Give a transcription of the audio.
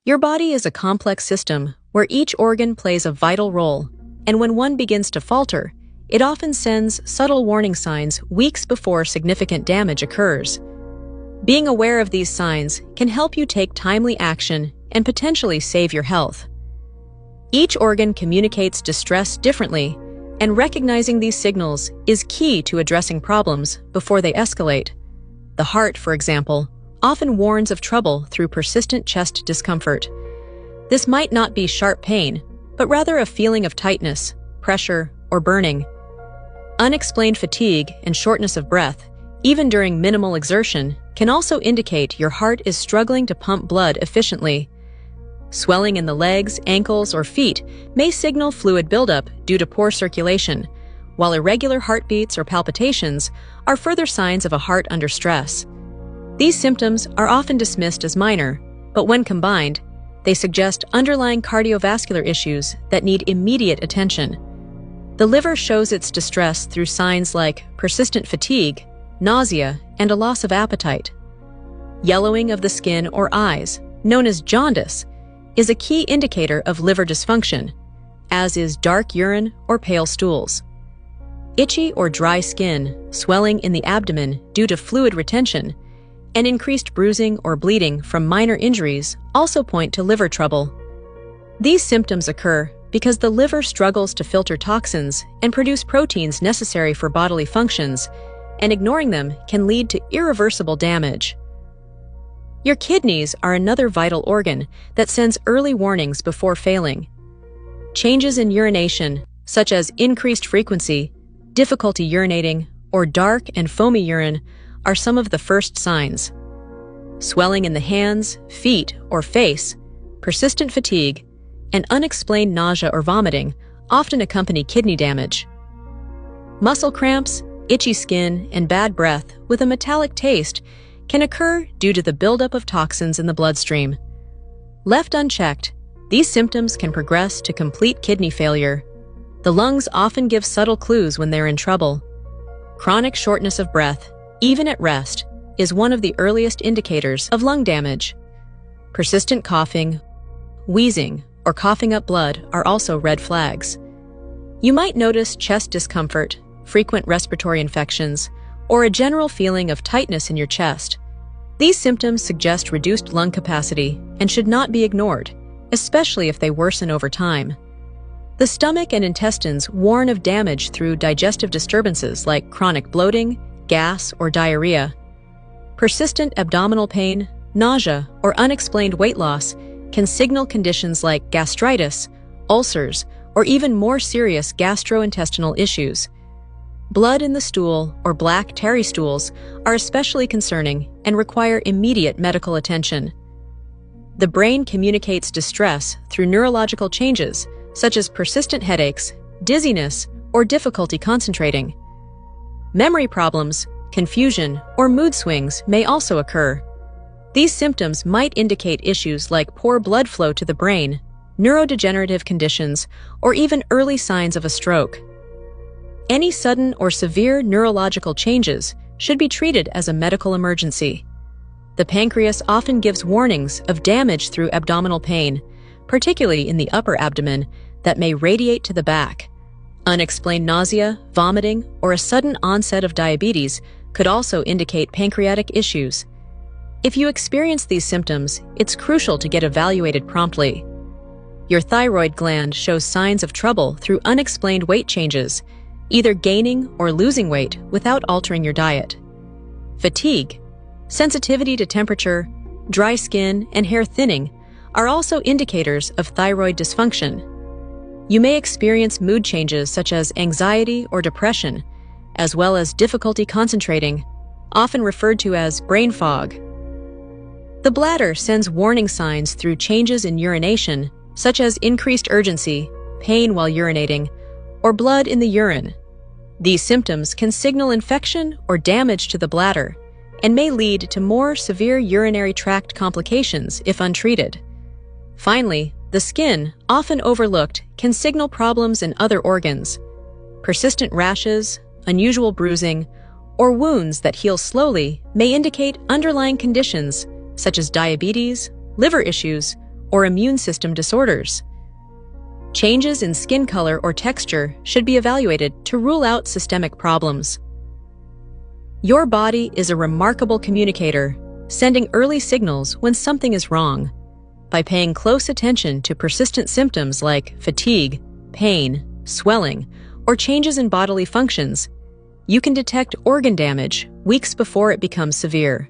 Your body is a complex system where each organ plays a vital role, and when one begins to falter, it often sends subtle warning signs weeks before significant damage occurs. Being aware of these signs can help you take timely action and potentially save your health. Each organ communicates distress differently, and recognizing these signals is key to addressing problems before they escalate. The heart, for example, often warns of trouble through persistent chest discomfort. This might not be sharp pain, but rather a feeling of tightness, pressure, or burning. Unexplained fatigue and shortness of breath, even during minimal exertion, can also indicate your heart is struggling to pump blood efficiently. Swelling in the legs, ankles, or feet may signal fluid buildup due to poor circulation, while irregular heartbeats or palpitations are further signs of a heart under stress. These symptoms are often dismissed as minor, but when combined, they suggest underlying cardiovascular issues that need immediate attention. The liver shows its distress through signs like persistent fatigue, nausea, and a loss of appetite. Yellowing of the skin or eyes, known as jaundice, is a key indicator of liver dysfunction, as is dark urine or pale stools. Itchy or dry skin, swelling in the abdomen due to fluid retention, and increased bruising or bleeding from minor injuries also point to liver trouble. These symptoms occur because the liver struggles to filter toxins and produce proteins necessary for bodily functions, and ignoring them can lead to irreversible damage. Your kidneys are another vital organ that sends early warnings before failing. Changes in urination, such as increased frequency, difficulty urinating, or dark and foamy urine, are some of the first signs. Swelling in the hands, feet, or face, persistent fatigue, and unexplained nausea or vomiting often accompany kidney damage. Muscle cramps, itchy skin, and bad breath with a metallic taste can occur due to the buildup of toxins in the bloodstream. Left unchecked, these symptoms can progress to complete kidney failure. The lungs often give subtle clues when they're in trouble. Chronic shortness of breath, even at rest, is one of the earliest indicators of lung damage. Persistent coughing, wheezing, or coughing up blood are also red flags. You might notice chest discomfort, frequent respiratory infections, or a general feeling of tightness in your chest. These symptoms suggest reduced lung capacity and should not be ignored, especially if they worsen over time. The stomach and intestines warn of damage through digestive disturbances like chronic bloating, gas, or diarrhea. Persistent abdominal pain, nausea, or unexplained weight loss can signal conditions like gastritis, ulcers, or even more serious gastrointestinal issues. Blood in the stool or black tarry stools are especially concerning and require immediate medical attention. The brain communicates distress through neurological changes such as persistent headaches, dizziness, or difficulty concentrating. Memory problems, confusion, or mood swings may also occur. These symptoms might indicate issues like poor blood flow to the brain, neurodegenerative conditions, or even early signs of a stroke. Any sudden or severe neurological changes should be treated as a medical emergency. The pancreas often gives warnings of damage through abdominal pain, particularly in the upper abdomen, that may radiate to the back. Unexplained nausea, vomiting, or a sudden onset of diabetes could also indicate pancreatic issues. If you experience these symptoms, it's crucial to get evaluated promptly. Your thyroid gland shows signs of trouble through unexplained weight changes, either gaining or losing weight without altering your diet. Fatigue, sensitivity to temperature, dry skin, and hair thinning are also indicators of thyroid dysfunction. You may experience mood changes such as anxiety or depression, as well as difficulty concentrating, often referred to as brain fog. The bladder sends warning signs through changes in urination, such as increased urgency, pain while urinating, or blood in the urine. These symptoms can signal infection or damage to the bladder and may lead to more severe urinary tract complications if untreated. Finally, the skin, often overlooked, can signal problems in other organs. Persistent rashes, unusual bruising, or wounds that heal slowly may indicate underlying conditions such as diabetes, liver issues, or immune system disorders. Changes in skin color or texture should be evaluated to rule out systemic problems. Your body is a remarkable communicator, sending early signals when something is wrong. By paying close attention to persistent symptoms like fatigue, pain, swelling, or changes in bodily functions, you can detect organ damage weeks before it becomes severe.